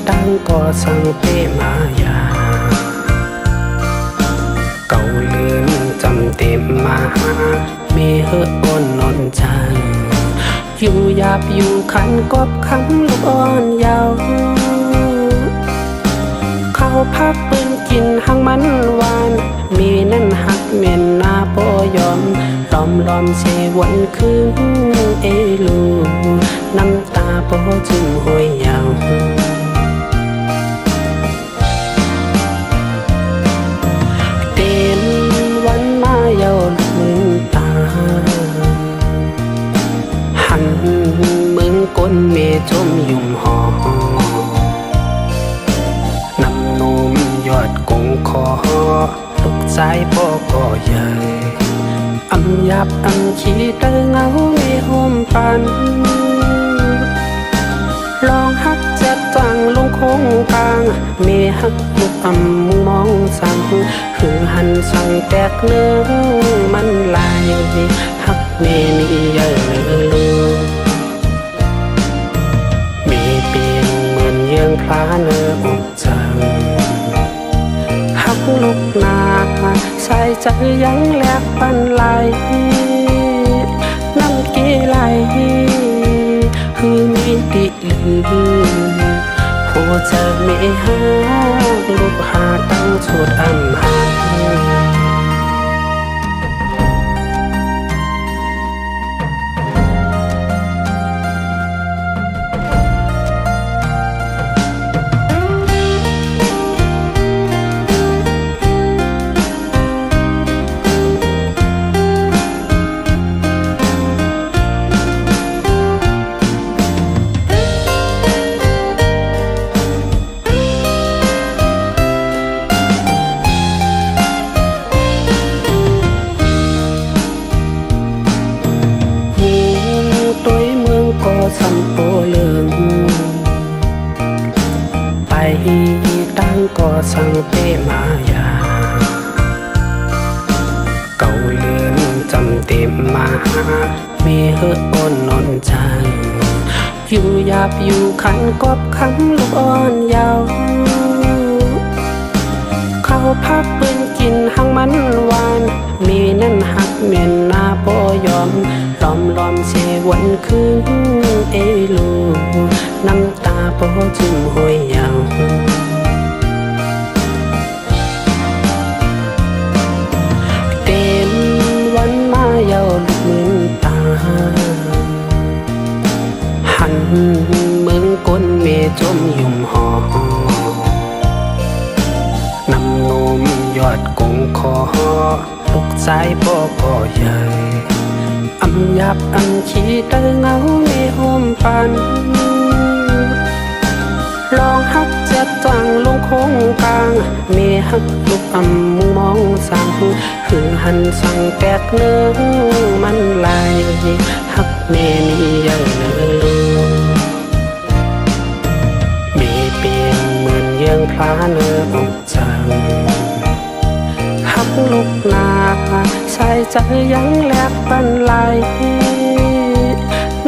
ตั้งก็สังเปมายาเก่าลืนจำเต็มมามีเฮอ่อนนอนใจอยู่หยาบอยู่ขันกบคำลูกอ่อนยาวเข้าพักปืนกินหังมันหวานมีนั่นหักเมียนนาโปยอมล้อมเสวันคืนเอลูน้ำตาโปจึงห้อยยาวเต็มวันมาเยาลูกตาหันมึงก้นเมจมยุ่มหอน้ำนมยอดกงคอลูกใจพ่อก็ใหญ่อำยับอำขี้เตอเงาไม่ห่มปันลองหักจัดจังลงคงกลางเมหักมุกอำมุงมองสั่งคือหันสั่งแตกเนื้อมันลายหักเมนี่เยอะลูมีเปียงเหมือนเยื่องพลาเนื้ออกจังหักลูกนาใส่ใจยังแลกปันไหลน้ำกีไหลคือมีติลือหัวใจไม่หาลูกหาตั้งสุดอำหาสัมโปเลิงไปตั้งก็สังเปมายาเก่าเลือนจำเต็มมามีเฮอ่อนนอนใจอยู่หยาบอยู่ขันกบคำลูกอ่อนยาวเข้าพักปืนกินหังมันหวานมีนั่นหักเมียนนาโปยอมล้อมเสวันคืนเอลูน้ำตาโปจึงห้อยยาวเต็มวันมาเยาลูกตาหันมึงก้นเมจมยุ่มหอน้ำนมยอดกงคอลูกใจพ่อก็ใหญ่อำยับอำขี้เตอเงาไม่ห่มปันลองหักจัดจังลงคงกลางเมหักลูกอำมุงมองสั่งคือหันสั่งแตกเนื้อมันลายหักเมนี่เยอะมีเปียงเหมือนเยื่องพลาเนื้ออกจังหักลูกนาใส่ใจยังแลกปันไหล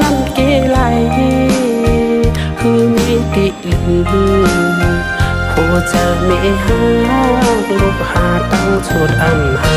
น้ำกีไหลคือมีติลือหัวใจไม่หาลูกหาตั้งสุดอำหา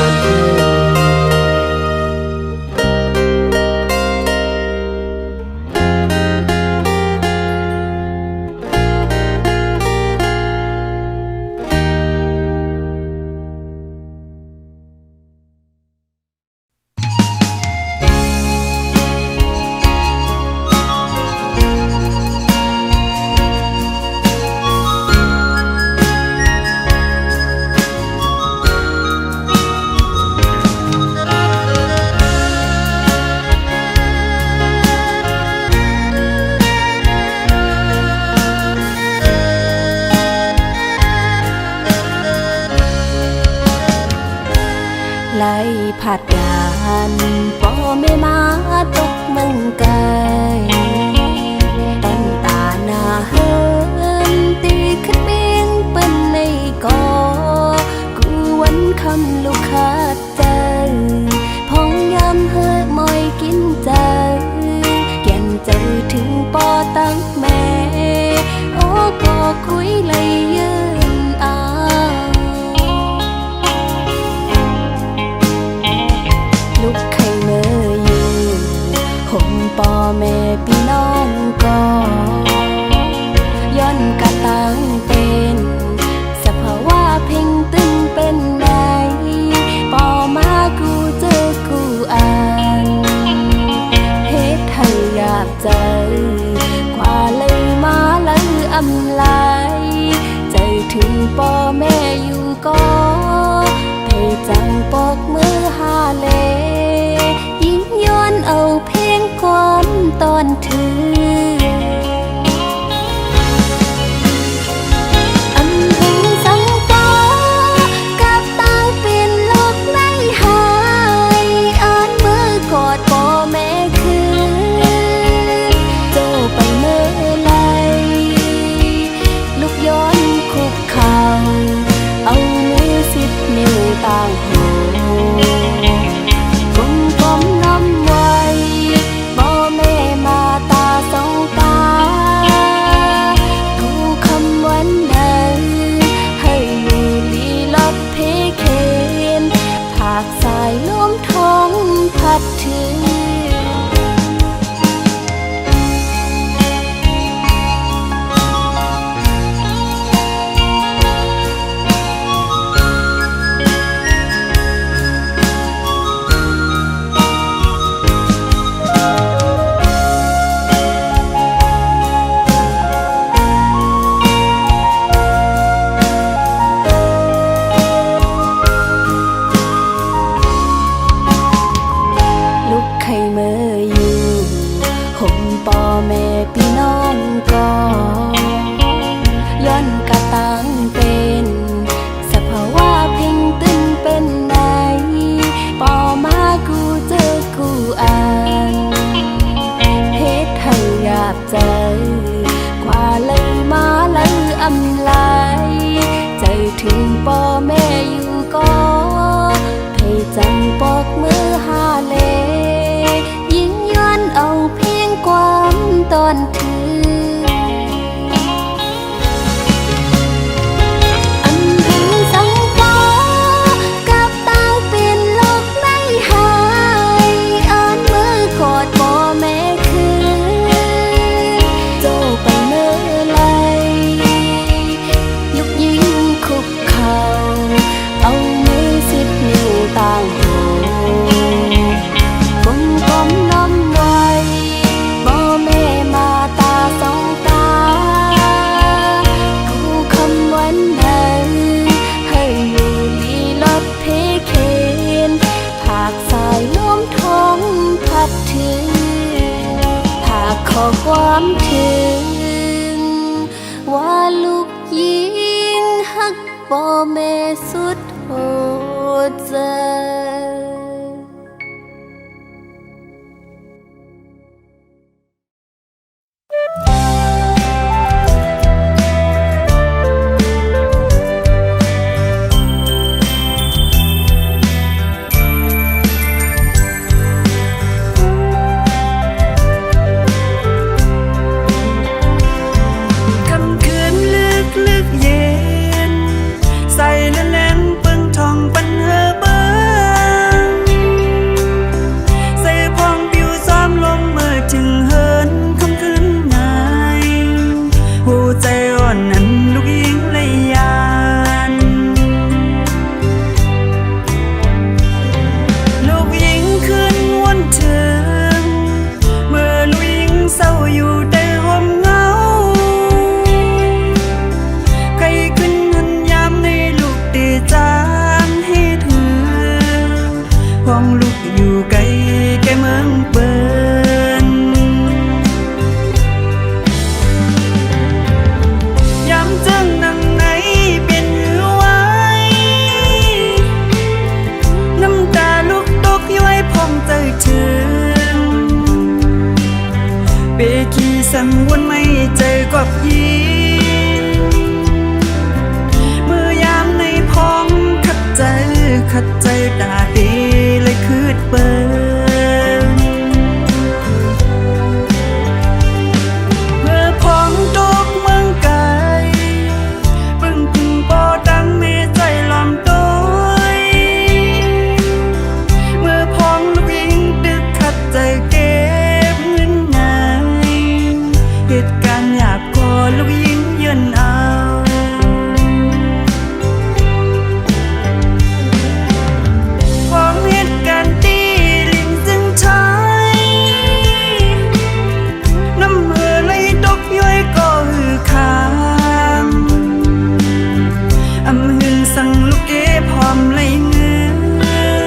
ไล่ผัดยานปอไม่มาตกเมืองไกลตั้งตาหน้าเฮินตีขึ้นเบียงเป็นในกอกูวันคำลูกค้าใจพองยำเฮมอยกินใจแก่นใจถึงปอตั้งแม่โอ้ ป่อแม่สุดโหดใจ ค่ำคืนลึกลึกเย็นใส่ละแลนปึงทองปันเฮอเบิงใส่พองผิวซ้อมลมเมื่อถึงเฮินคำคืนไหนหัวใจอ่อนนั้นลูกหญิงเลยยานลูกหญิงขึ้นวันถึงเมื่อลูกหญิงเศร้าอยู่ได้ห่มเงาใครขึ้นหันยามในลูกตีจานให้เธอห้องลูกอยู่ไกลแก่เมืองเปิ้นยามเจังนั่งไหนเป็นหือไว้น้ำตาลูกตกย้อยพองใจถึงเบคีสังวนไม่ใจกับยิงมือยามในพองขัดใจตาดีเลยคืดเปิ้นเมื่อพองตกเมืองไกลปึ้งพึ่งปอดังเมใจลอมโดยเมื่อพองลูกหญิงดึกขัดใจเก็บเงินไงเหตุการณ์หยาบคอลูกหญิงเยินเอาพองเหตุการณ์ตีลิงจึงใช้น้ำมือไหลตกย้อยก็หือคางอำหือสั่งลูกเก็บพร้อมไหลเงิ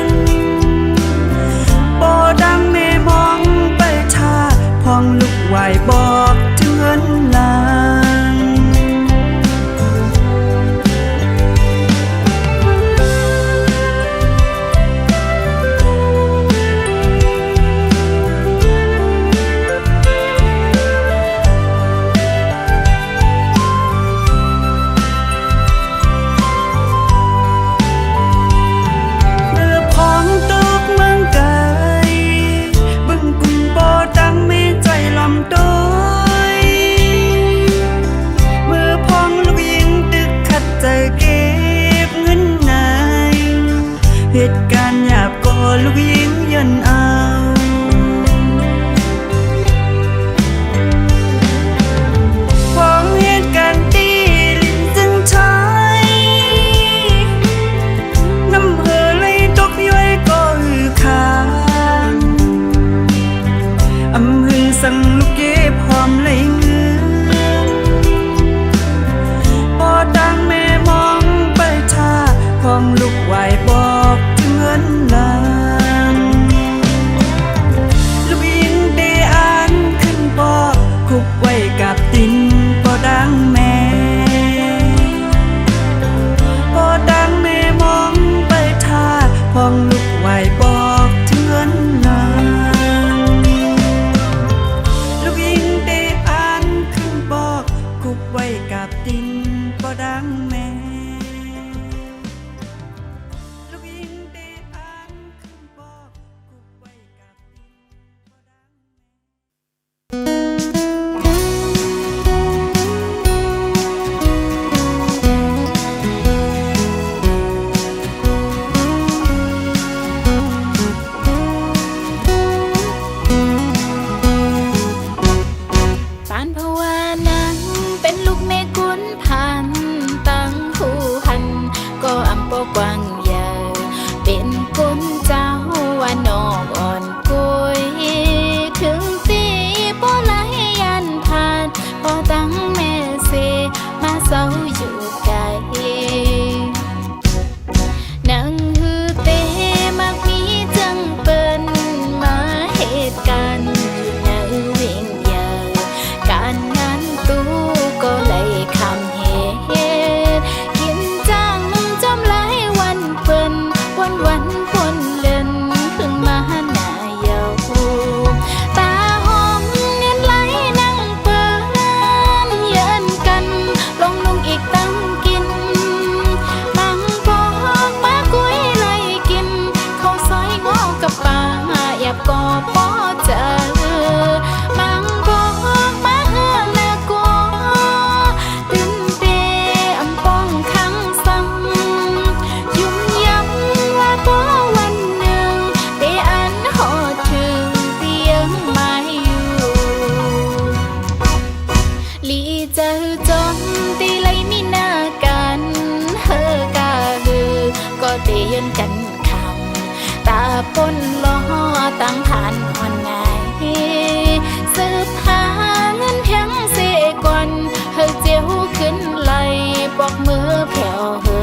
นปอดังแม่มองไปท่าพองลูกไหวบอกถึงเงินลางเมื่อพองตกเมืองไกลบึงกุ่งปอดังไม่ใจลอมโดยเมื่อพองลูกหญิงดึกขัดใจเก็บเงินในเหตุการณ์หยาบก็ลูกหญิงเยินเอาพองเหตุการณ์ตีลินจึงใช้น้ำเหือไหลตกย้อยก็หือคางอำหือสั่งลูกเก็บหอมไหลเงินพอดังแม่มองไปท่าพองลูกไหวบอกถึงเงินลางลูกหญิงได้อ่านขึ้นปอกคุกไว้กับตินพอดังแม่พอดังแม่มองไปท่าพองลูกไหวบอกถึงเงินลางลูกหญิงได้อ่านขึ้นปอกคุกไว้กับตินพอดังแม่ลูกหญิงได้อ่านขึ้นปอกคุกไว้กับตินพอดังแม่ ปานภาวานั้นเป็นลูกแม่กุนพันตา จอมตีไลมีหน้ากันเฮอกาฮือก็เตยนกันคำตาปนล้อตั้งฐานอ่อนง่ายสืบหาเงินแทงเสก่อนเฮอเจียวขึ้นไหลปอกมือแผ่วเฮอ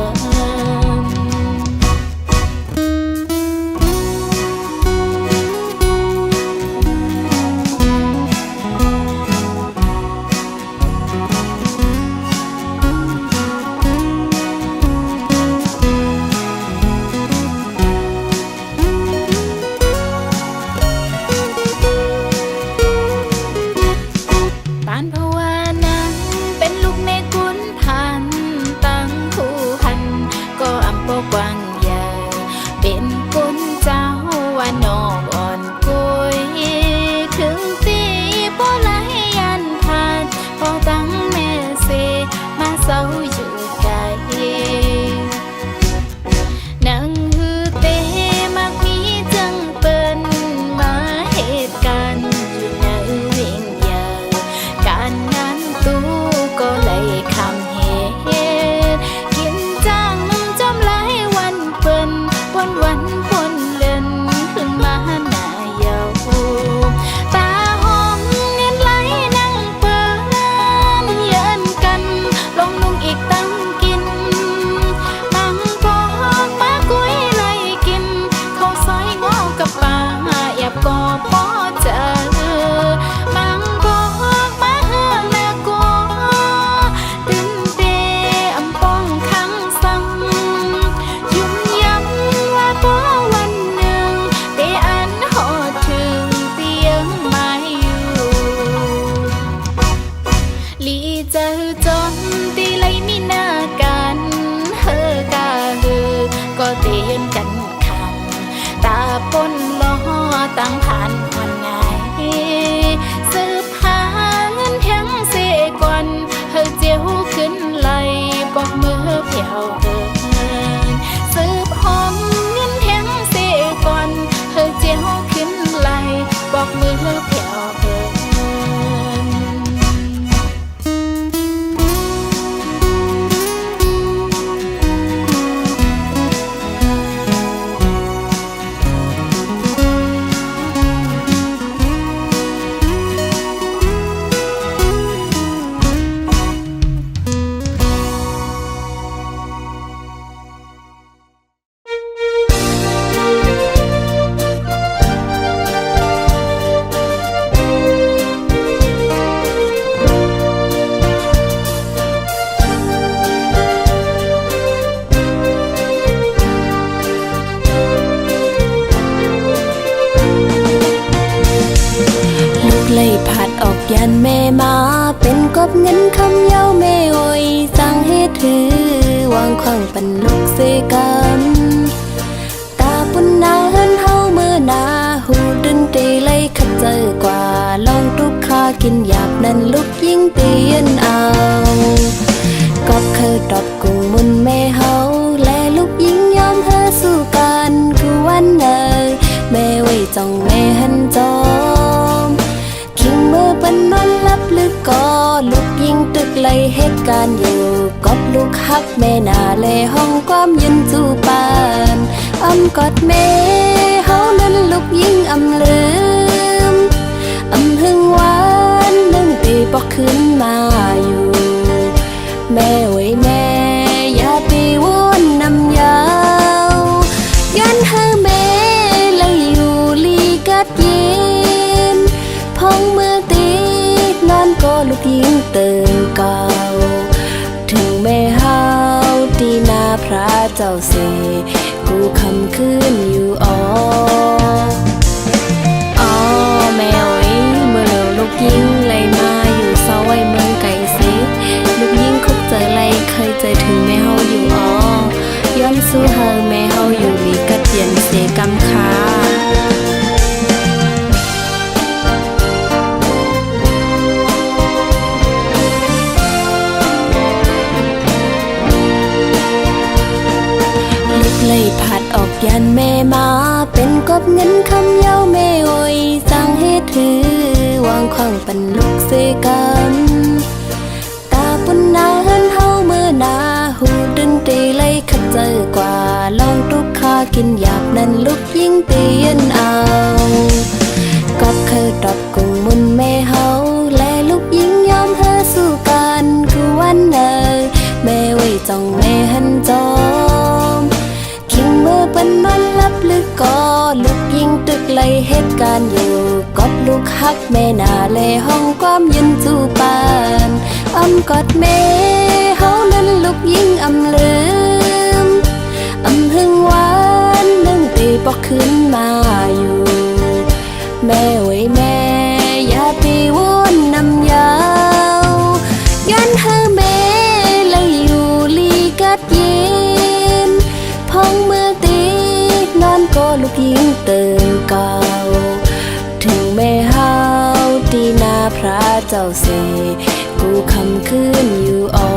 ตั้งฐานอ่อนง่ายสืบหาเงินแทงเสก่อนเฮอเจียวขึ้นไหลปอกมือแผ่วเฮินสืบหอมเงินแทงเสก่อนเฮอเจียวขึ้นไหลปอกมือแผ่วเฮินยันแม่มาเป็นกบเงินคำเย้าแม่โอยสั่งให้ถือวางขวางปันลูกเสกันตาปุ่นนาเฮินเฮาเมื่อนาหูดึนตีไล่ขัดเจอกว่าลองทุกข้ากินหยาบนั้นลูกยิ่งเตียนเอาก็เคยดอกกุ้งมุนแม่เฮาและลูกยิ่งยอมเฮอสู้กันคือวันเนยแม่ไว้จ้องแม่หันจอมเมื่อปันนอนลับลึกก็ลูกยิงตึกไล่เหตุการณ์อยู่กอบลูกฮักแม่นาเลห้องความเย็นจูปานอ้ำกอดแม่เฮานั้นลูกยิงอำลืมอำหึงหวานนึงตีปอกขึ้นมาอยู่แม่ไว้แม่อย่าตีวนนำยาวยันให้แม่เลยอยู่ลีกัดเย็นพองมือตีนอนก็ลูกยิงตื่นเก่าถึงแม่เฮาตีนาพระเจ้าเสกูคำคืนอยู่อ๋อแม่โอ้ยเมื่อเร็วลูกยิงเลยมาอยู่เศร้าไว้เมืองไก่สิลูกยิงคุกเจอไรเคยเจอถึงแม่เฮาอยู่อ๋อย้อนสู้เฮาแม่เฮาอยู่ลีกัดเย็นเสกำคาเลยผัดออกยันแม่มาเป็นกบเงินคำเย้าแม่โอยสั่งให้ถือวางขวางปันลูกเสกันตาป กินหยาบนั้นลูกยิ่งเตียนเอาก็เคยตอบกุงมุนแม่เฮาและลูกยิ่งยอมเฮอสู้กันคือวันเนยแม่ไว้จ้องแม่หันจอมคิงมือเป็นนอนลับลึกก็ลูกยิ่งตึกไล่เหตุการณ์อยู่กอบลูกฮักแม่นาเลห้องความยืนจูปานกอดแม่เฮานั้นลูกยิ่งลืมหึงหวานนึ่งตีปอกขึ้นมาอยู่แม่ไว้แม่อย่าไปวนนำยาวยันให้แม่เลยอยู่ลีกัดเย็นพองมือตีนอนก็ลูกยิ่งเติมเก่าถึงแม่เฮาตีนาพระเจ้าเสกูคำคืนอยู่อ๋อ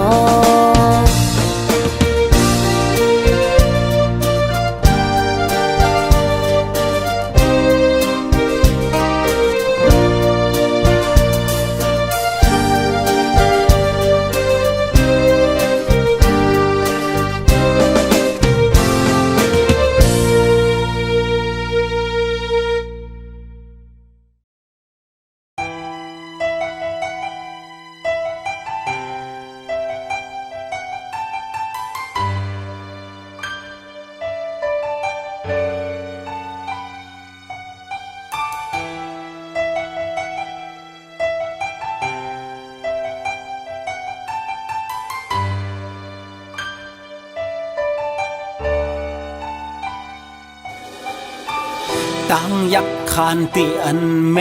ตั้งยักขานเตียนเม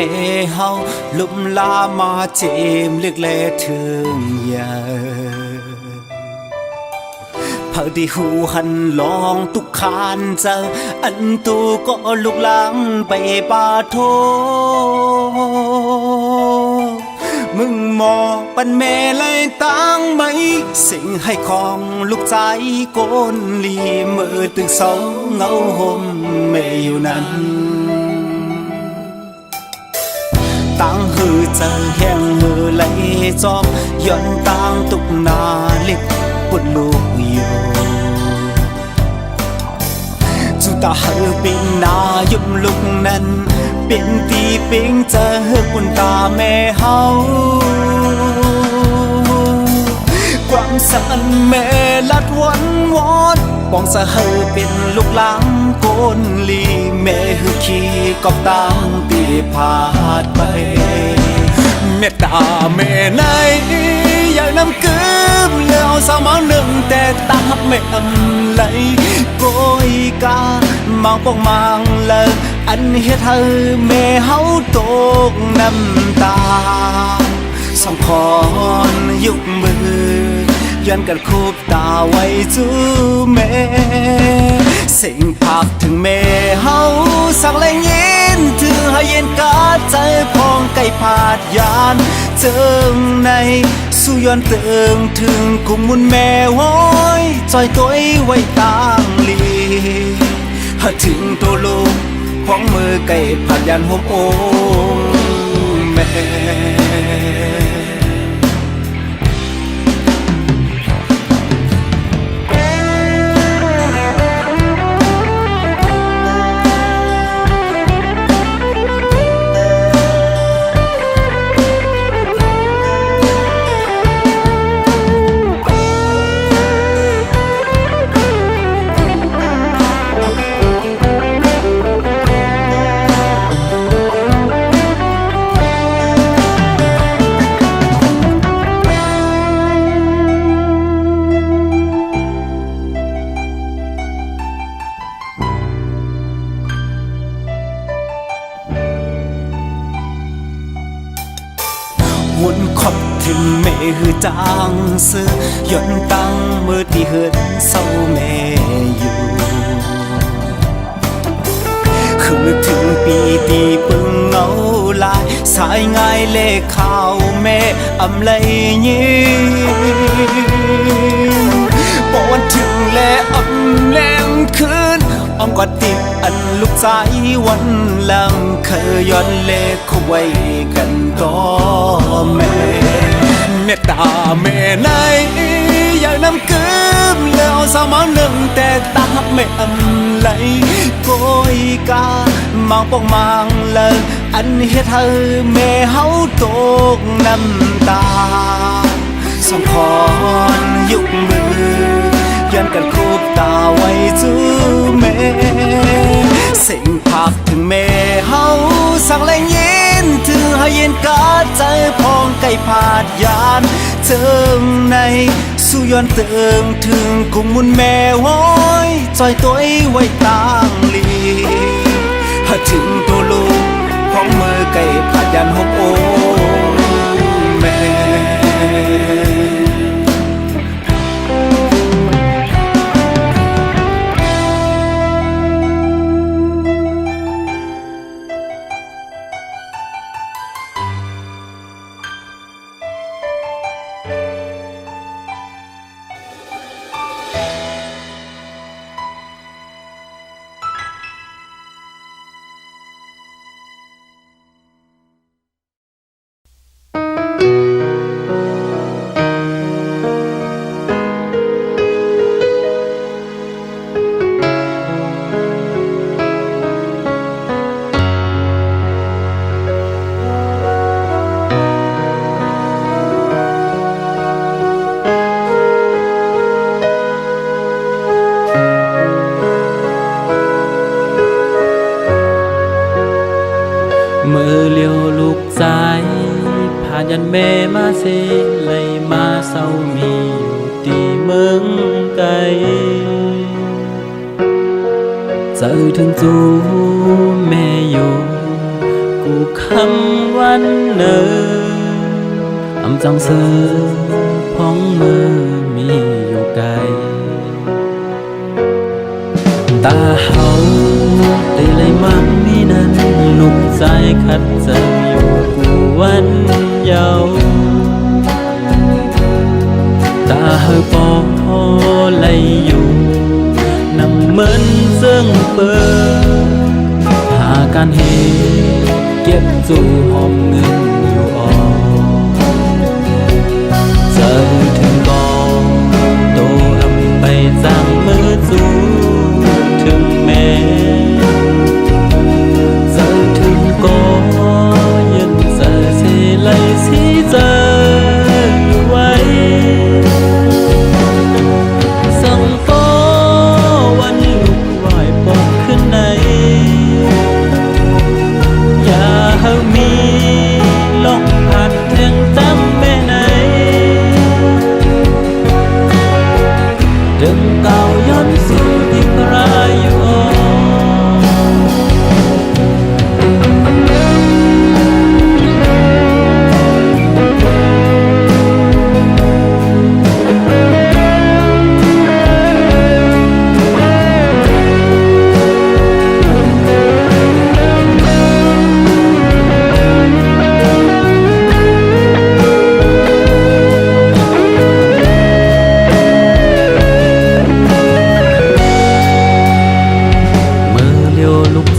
เฮาลุ่มลามาเจมเล็กเล่ถึงยาพอดีหูหันลองตุกขานเจออันตูก็ลุกลังไปปาโทมึงมองปันแม่เลยตั้งไหมสิ่งให้ของลูกใจโกนลีมือตึกเสาเงาห่มไม่อยู่นั้นตั้งหือเจอแห้งมือไหลจอมย้อนตั้งตุกนาเล็กปุ่นลูกอยู่จุตาหือปิงนายุบลุกนั้นเป็นตีปิงเจอปุ่นตาแม่เฮาความสันแม่ลัดวันวอนปองสะเฮอเป็นลูกหลังโกนลีแม่หือขี้กอบตามตีพาดไปเมตตาแม่ไหนอยากนำกืมแล้วสาวมาหนึ่งแต่ตาแม่ไหลโกยกามังปองมังเลยอันเฮ็ดให้แม่เฮาตกน้ำตาสองคนยุกมือย้อนกันคูบตาไว้จูแม่สิ่งพักถึงแม่เฮาสักแรงยินถึงให้เย็นกาใจพองไก่ผาดยานเจิงในสู้ย้อนเติงถึงกุมมุนแม่ว้อยจอยตัวไว้ตางลีหาถึงตัวลูกของมือไก่ผาดยานห่มโอแม่วนขอบถึงแม่หือจางซื้อย้อนตั้งมือที่เหินเศร้าแม่อยู่คือถึงปีตีปึงเงาลายสายง่ายเลขข่าวแม่เลยยิ้มปอนถึงแลแรงคืนอ้อมกอดติดอันลูกใจวันหลังเคยย้อนเลขเขาไว้กันก็แม่เมตตาแม่ไหนอยากนำกืมแล้ว sao máu nâng tè ta mẹ âm lấy côi ca mang bông mang lần anh hết hơi mẹ hấu tốt năm ta song con dục mưaยันกันคูบตาไว้จูแม่สิ่งพักถึงแม่เฮาสั่งแรงยินถึงหาเย็นกาใจพองไก่ผาดยานเจิมในสู้ย้อนเติมถึงกุมมุนแม่ว้อยจอยตัวไว้ต่างลีหาถึงตัวลูกของมือไก่ผาดยานหกโอแม่มือเลี้ยวลูกสายผ่านยันแม่มาเซเลยมาเศร้ามีอยู่ที่เมืองไกลเจอถึงจูแม่อยู่กูคำวันเนินอำจังเสือพ้องมือมีอยู่ไกลตาเฮาได้เลยมั่งมีนั้นลูกใจขัดใจอยู่กูวันเยาว์ตาเฮาปอเลยอยู่นำเหมือนเสื่องเปิดหาการเหตุเก็บจู่หอมเงินอยู่ออกเจอถึงกองโตอำไปจังมือจู่ถึงแม่เจอถึงก็ยังเจอเสียไหลสีเจออยู่ไว้สั่งฟ้อวันลุกไหวปกขึ้นในอย่าเฮามีลองผ่านแทงจำแม่ไหนดึงเก่าย้อนสู่ที่ใครอยู่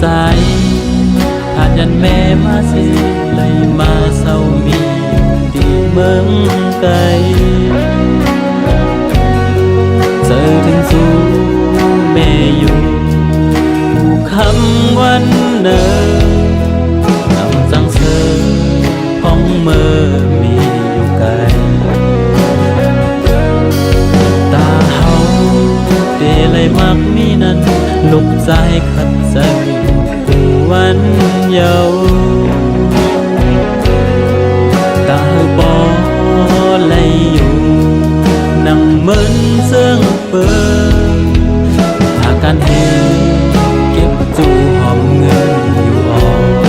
สายผ่านยันแม่มาสิเลยมาเศร้ามีอยู่ที่เมืองไกลเจอถึงสู่แม่อยู่ผู้คำวันเนินนำจังเสอของเมื่อมีอยู่ไกลตาเฮาเดเลยมักมีนั้นลุกใจขัดใจวันเยาว์ตาบอเลยอยู่นั่งเหมือนเสื่องเปิดหาการเหตุเก็บจู่หอมเงินอยู่ออก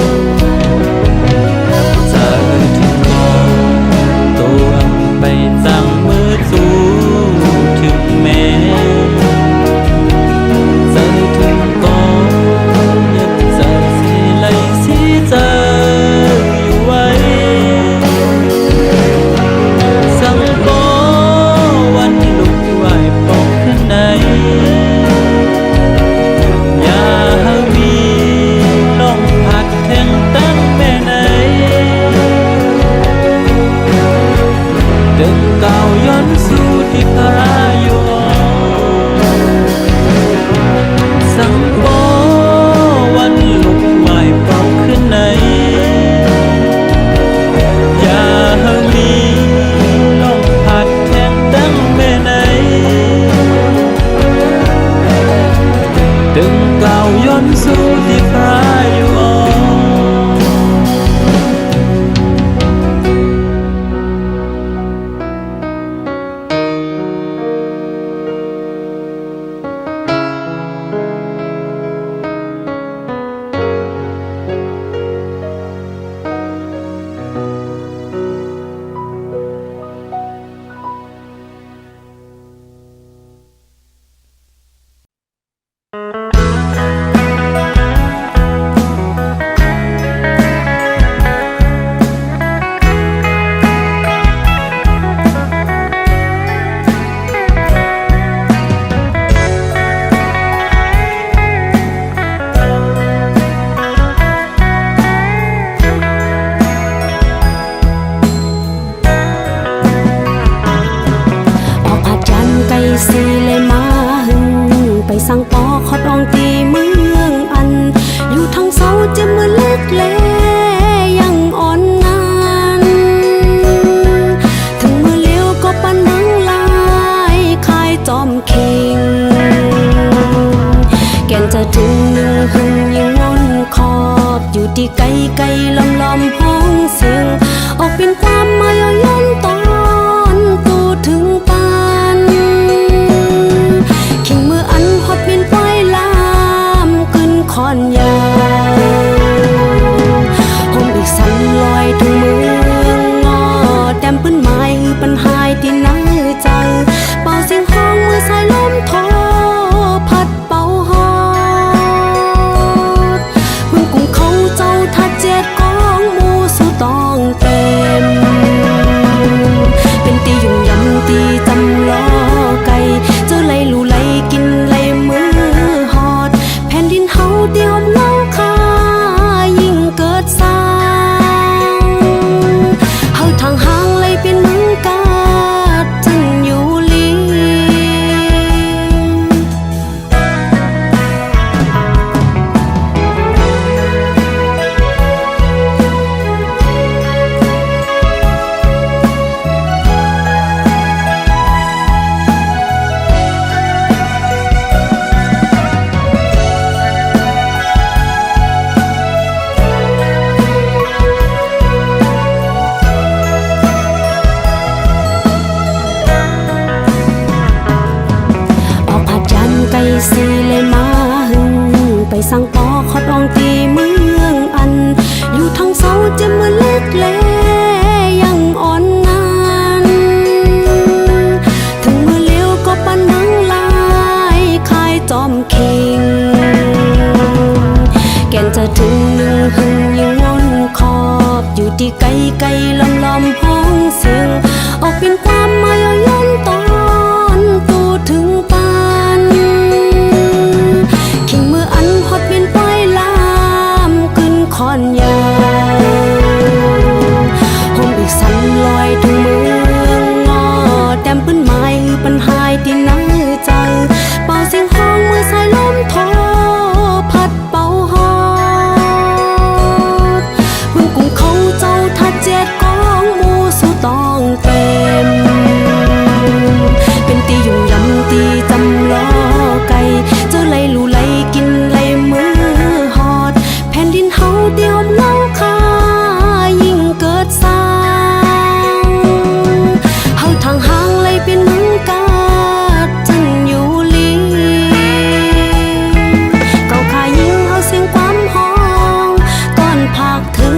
เจอถึงกองตัวไปจังมือจู่ถึงแม่เจอถึงกองเจออยู่ไว้สั่งบอวันลุกไหวปอกขึ้นใน สีเลยมาหึงไปสั่งปอขอดองตีเมืองอันอยู่ทางเสาจะมือเล็กแลยังอ่อนนานถึงมือเลี้ยวก็ปันนังลายคายจอมเข่งแก่นจะถึงหนึ่งหึงยิ่งงอนขอบอยู่ที่ไกลไกลลำลำห้องเสียงออกเป็นความมายาย้อนตอนตูถึงปานขิงมืออันฮอดเป็นป้อยลามขึ้นคอนยาวห่มอีกสันลอยถึงเมืองงอแต้มปืนไม้คือปัญหายที่นั่งใจเป่าเสียงห้องมือสายลมโทพัดเป่าหอบเมืองกุ้งเขาเจ้าทัดเจ็ดกองหมูสู่ตองเต็มเป็นตียุ่งยำตีจำล้อไก่เจอไหลลู่ไหลกินไหลมือหอดแผ่นดินเฮาเดียวเล่าคายิ่งเกิดสร้างเฮาทางห่างไหลเป็นเมืองกาดจึงอยู่ลี ออกผาดยันไกลสีเลยมาหึงไปสั่งปอขอดองตีเมืองอันอยู่ทางเสาจะมือเล็กแลยังอ่อนนานถึงมือเลี้ยวก็ปันนังลายคายจอมเข่งแก่นจะถึงหนึ่งหึงยิ่งงอนขอบอยู่ที่ไกลไกลลำลำห้องเสียงออกเป็นความมายาย้อนตอนตูถึงปานขิงมืออันฮอดเป็นป้อยลามขึ้นคอนยาวห่มอีกสันลอยถึงเมืองงอแต้มปืนไม้คือปัญหายที่นั่งใจเป่าเสียงห้องมือสายลมโทพัดเป่าหอบเมืองกุ้งเขาเจ้าทัดเจ็ดกองหมูสู่ตองเต็มเป็นตียุ่งยำตีจำล้อไก่เจอไหลลู่ไหลกินไหลมือหอดแผ่นดินเฮาเดียวเล่าคายิ่งเกิดสร้างเฮาทางห่างไหลเป็นเมืองกาดจึงอยู่ลีเก่าขายิ่งเฮาเสียงความห้องตอนภาคถึง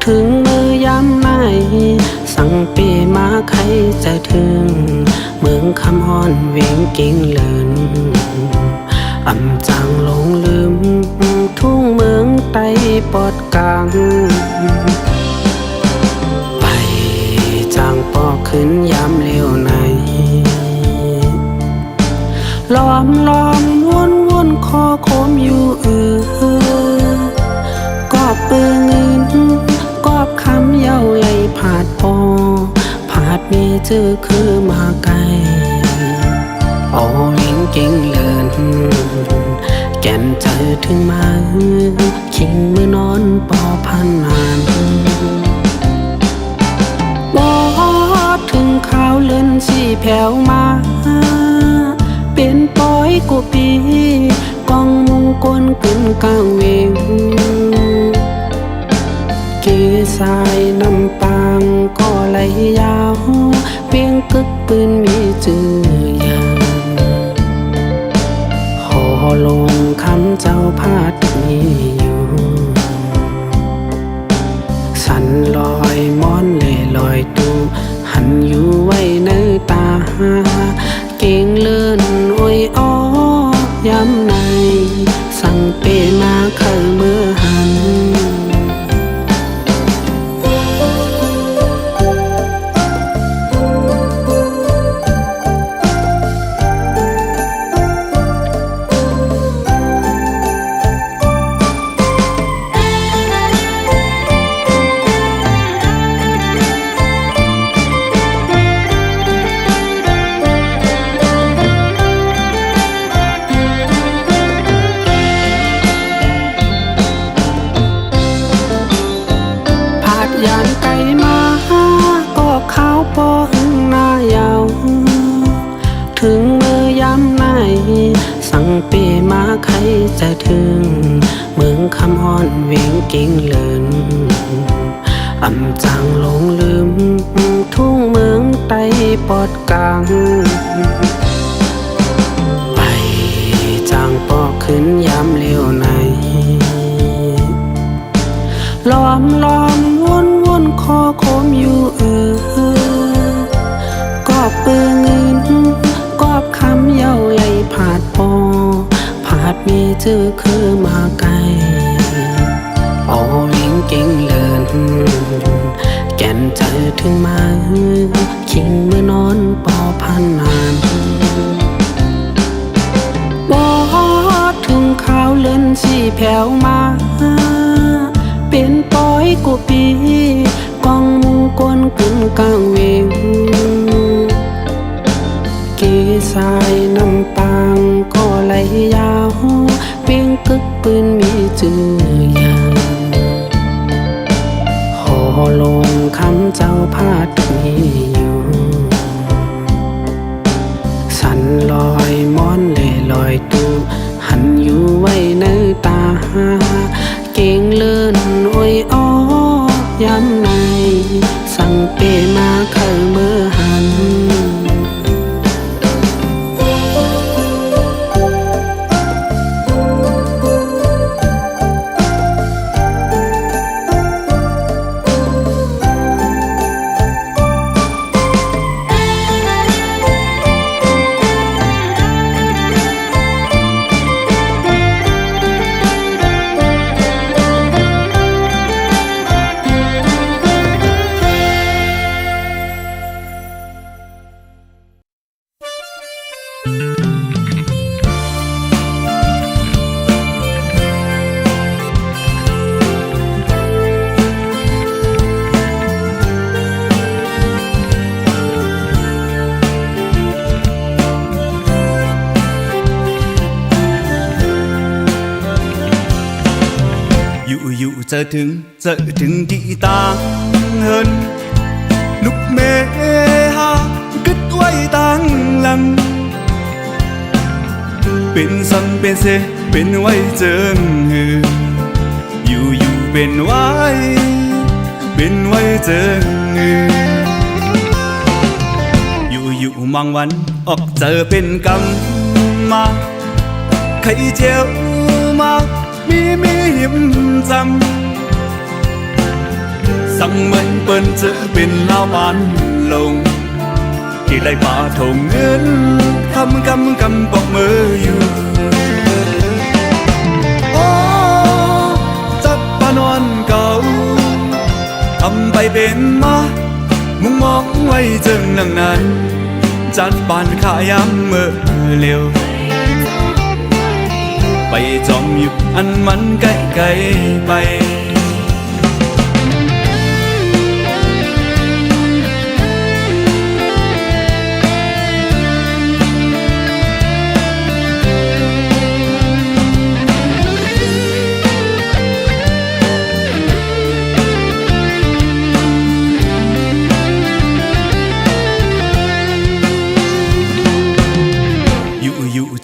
ถึงมือยามไหนสั่งปีมาใครจะถึงเมืองคำฮ้อนเวียงกิ่งเลินอำจางหลงลืมทุ่งเมืองไต้ปอดกลางไปจางปอกขึ้นยามเลี้ยวในล้อมวนคอโคมอยู่กอบปืนเงินกอบคำเย้าไหลผาดปอผาดมีจื้อคือมาไกลโอ้วิงกิ่งเลินแก่นใจถึงมาขิงมือนอน ปอพันนานบ่ถึงข่าวเลื่อนสี่แผ่วมาเป็นปอยกูปีกองมุงกลกึนกลางเวงเกสายน้ำปางก็ไหลยาวเปียงกึกปืนมีจื่ออย่างหอลงคำเจ้าพาดมีอยู่สันลอยม้อนเล่ลอยตูหันอยู่ไว้ในตาเก่งเลื่อนโอ้ยอ้อยำในสั่งเปมาเคยเมื่อหันยานไก่มาก็ขาวปอหึงหน้ายาวถึงมือยำไหนสั่งเปมาใครจะถึงเมืองคำฮ้อนเวียงเก่งเลินอำจางหลงลืมทุ่งเมืองไต้ปอดกลางไปจางปอขึ้นยำเลี้ยวในล้อมวนคอโคมอยู่กอบปืนเงินกอบคำเย้าใหญ่ผาดปอผาดมีจื้อคือมาไกลเอาลิงเก่งเลินแก่นเจอถึงมาคิงเมื่อนอนปอพันนานบ่ถึงข่าวเลื่อนสี่แผ่วมาเป็นปอยกูปีกองมุงกลกึนกลางเวงเกสายน้ำปางก็ไหลยาวเปียงกึกปืนมีจื่ออย่างหอลงคำเจ้าพาดมีอยู่สันลอยม้อนเล่ลอยตูหันอยู่ไว้ในตาเก่งเลื่อนโอ้ยอ้อยำในสั่งเปมาเคยเมื่อหันเจอถึงที่ต่างเฮินนุกเมฮากึดไว้ต่างหลังเป็นสันเป็นเสเป็นไว้เจิงอยู่เป็นไว้เจิงอยู่บางวันออกเจอเป็นกำมาไข่เจียวมามีหิมจำสั่งเหมือนเปิ้นเจอเป็นลาวบ้านลงที่ไรป่าทงเงินกำปอกมืออยู่โอ้จับปานอนเก่าทำไปเป็นมามุงมองไว้เจิงนังนั้นจัดบ้านขายำเมื่อเร็วไปจอมอยู่อันมันไกลไป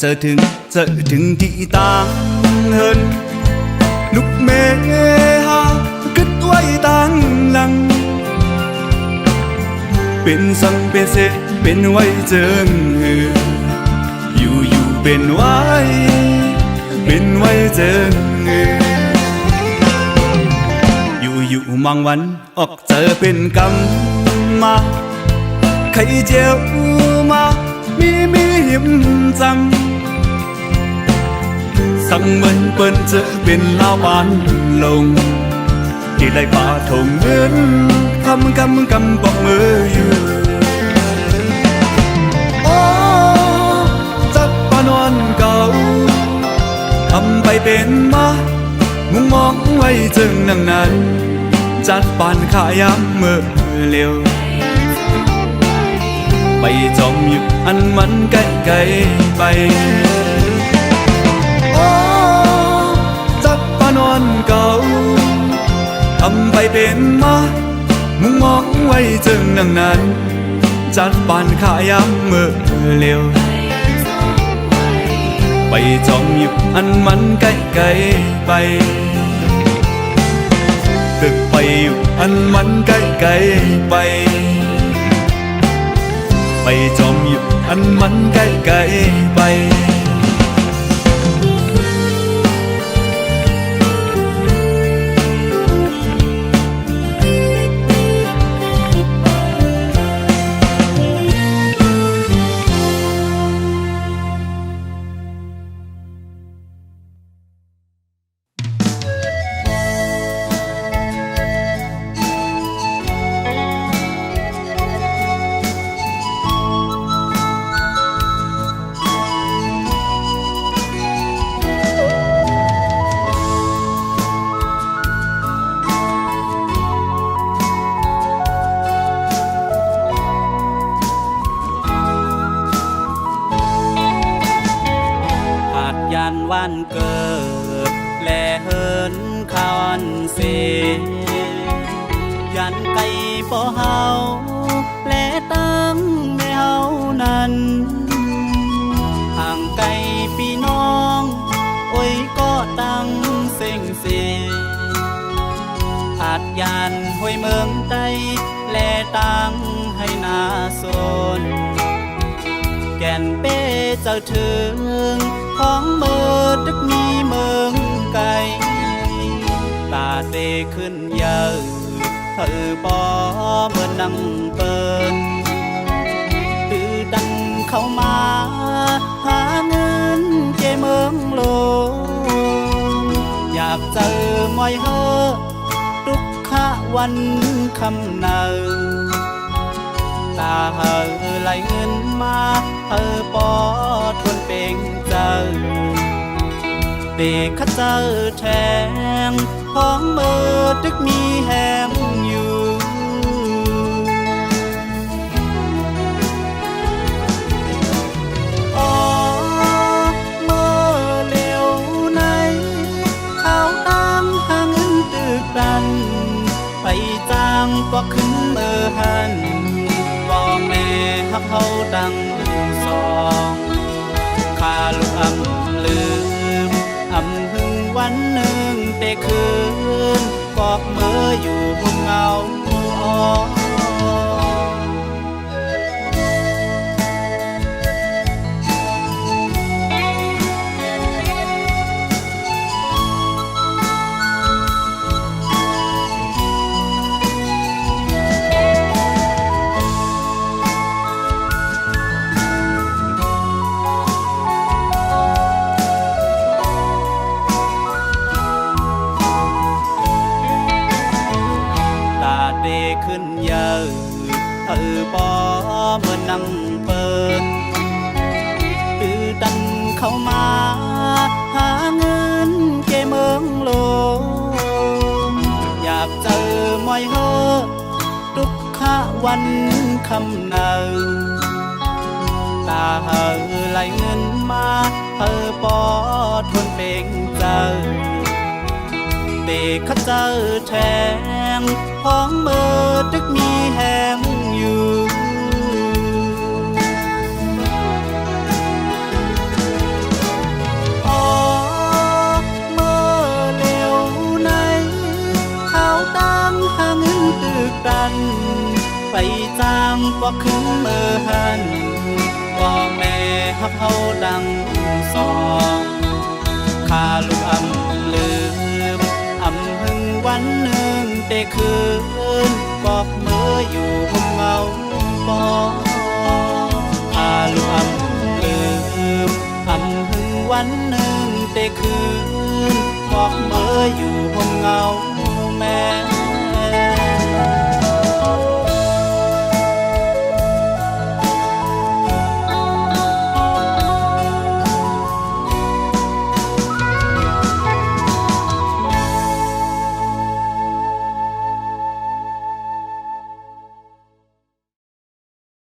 เจอถึงที่ต่างเฮินลูกแม่หาคิดไว้ต่างหลังเป็นสังเป็นเสเป็นไว้เจิงอยู่เป็นไว้เจิงอยู่บางวันออกเจอเป็นกรรมมาใครเจียวมามีหิมจังสั่งเหมือนเปิ้นเจอเป็นลาวบานลงที่ได้ป่าถงเงินกำบอกมืออยู่โอ้จัดปานอนเก่าทำไปเป็นมามุงมองไว้จึงนั่งนั้นจัดปานขายามเมื่อเร็วไปจอมอยู่อันมันไกลไปโอ้จัดปานอนเก่าทำไปเป็นมามุงมองไว้จึงนั่งนั้นจัดปานขายามเมื่อเร็วไปจอมอยู่อันมันไกลไปตึกไปอยู่อันมันไกลไปไปจอมอยู่อันมันไกลไปวันเกิดและเฮินคาวันเสยันไก่ปอเฮาและตั้งแม่เฮานั้นห่างไกลพี่น้องโอ้ยก็ตั้งเซ็งเสอาจยานห้วยเมืองใต้และตั้งให้นาโซนแก่นเป้เจ้าถึงของเมื่อตึกมีเมืองไกลตาเตขึ้นเยอะเธอปอเมื่อนั่งเปินตื้อดังเข้ามาหาเงินเจเมืองโลอยากเจอมอยเฮอทุกขะวันคำเนาตาเฮอไหลเงินมาเธอปอทวนเป็นเจ้าเด็กข้าเจ้าแทงของเมื่อตึกมีแหงอยู่อ๋อเมื่อเร็วในเขาตั้งหาเงินตึกดันไปจ้างก็ขึ้นเมื่อหันพ่อแม่ฮักเฮาดังสองข้าลูกลืมหึงวันหนึ่งแต่คืนกอกเมื่ออยู่บนเงาอ่อนขึ้นเยอะเธอปอเมื่อนั่งเปิดตื้อดันเข้ามาหาเงินเกเมืองโลอยากเจอมอยเฮอทุกขะวันคำเนาตาเฮอไหลเงินมาเธอปอทวนเป็นเจ้าเด็กข้าเจ้าแทงของเมื่อตึกมีแหงอยู่ อ กันไปจางบ่ขึ้นเมื่อหันพ่อแม่ฮักเฮาดังสองข้าลูกลืมหึงวันหนึ่งแต่คืนบอกเมื่ออยู่ห้องเงาบ่ข้าลูกลืมหึงวันหนึ่งแต่คืนบอกเมื่ออยู่ห้องเงาแม่